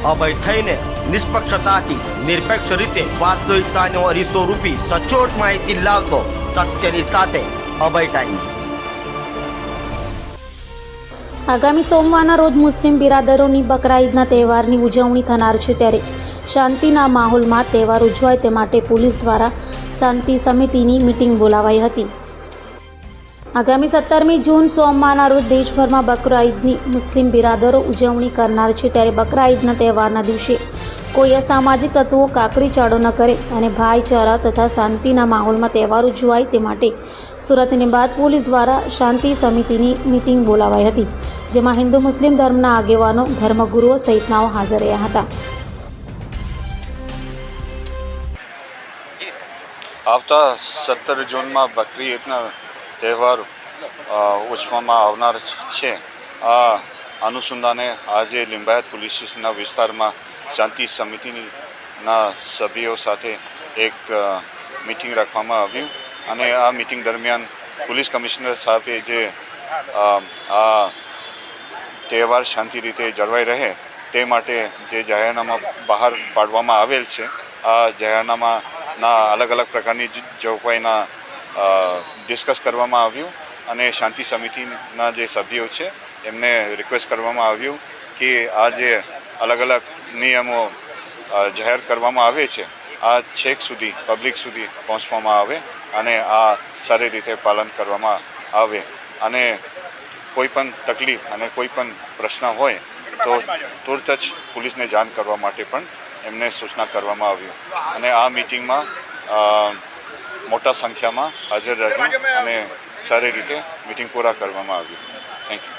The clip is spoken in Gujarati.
અભય થઈને નિષ્પક્ષતાથી નિરપેક્ષ રીતે વાસ્તવિકતાનો અરીસો રૂપી સચોટ માહિતી લાવતો સત્યની સાથે અભય ટાઈમ્સ। આગામી સોમવારના રોજ મુસ્લિમ બિરાદરોની બકરા ઈદના તહેવારની ઉજવણી થનાર છે, ત્યારે શાંતિના માહોલમાં તહેવાર ઉજવાય તે માટે પોલીસ દ્વારા શાંતિ સમિતિની મીટિંગ બોલાવાઈ હતી। આગામી 17મી જૂન સોમવારના રોજ દેશભરમાં બકરા ઈદની મુસ્લિમ બિરાદરો ઉજવણી કરનાર છે, ત્યારે બકરા ઈદના તહેવારના દિવસે કોઈ અસામાજિક તત્વો કાકરી ચાળો ન કરે અને ભાઈચારા તથા શાંતિના માહોલમાં તહેવાર ઉજવાય તે માટે સુરતની બાદ પોલીસ દ્વારા શાંતિ સમિતિની મીટિંગ બોલાવાઈ હતી, જેમાં હિન્દુ મુસ્લિમ ધર્મના આગેવાનો, ધર્મગુરુઓ સહિતનાઓ હાજર રહ્યા હતા। આવતા 17 જૂનમાં બકરી ઈદના તહેવાર ઉજવવામાં આવનાર છે। આ અનુસંધાને આજે લિંબાયત પોલીસ સ્ટેશનના વિસ્તારમાં શાંતિ સમિતિના સભ્યો સાથે એક મીટિંગ રાખવામાં આવ્યું અને આ મીટિંગ દરમિયાન પોલીસ કમિશનર સાહેબે જે આ તહેવાર શાંતિ રીતે જળવાઈ રહે તે માટે જે જાહેરનામા બહાર પાડવામાં આવેલ છે, આ જાહેરનામાના અલગ અલગ પ્રકારની જોગવાઈના ડિસ્કસ કરવામાં આવ્યું અને શાંતિ સમિતિના જે સભ્યો છે એમને રિક્વેસ્ટ કરવામાં આવ્યું કે આ જે અલગ અલગ નિયમો જાહેર કરવામાં આવે છે આ છેક સુધી પબ્લિક સુધી પહોંચવામાં આવે અને આ સારી રીતે પાલન કરવામાં આવે અને કોઈ પણ તકલીફ અને કોઈ પણ પ્રશ્ન હોય તો તુરત જ પોલીસને જાણ કરવા માટે પણ એમને સૂચના કરવામાં આવ્યું અને આ મીટિંગમાં મોટા સંખ્યામાં હાજર રહ્યું અને સારી રીતે મીટિંગ પૂરા કરવામાં આવ્યું। Thank you.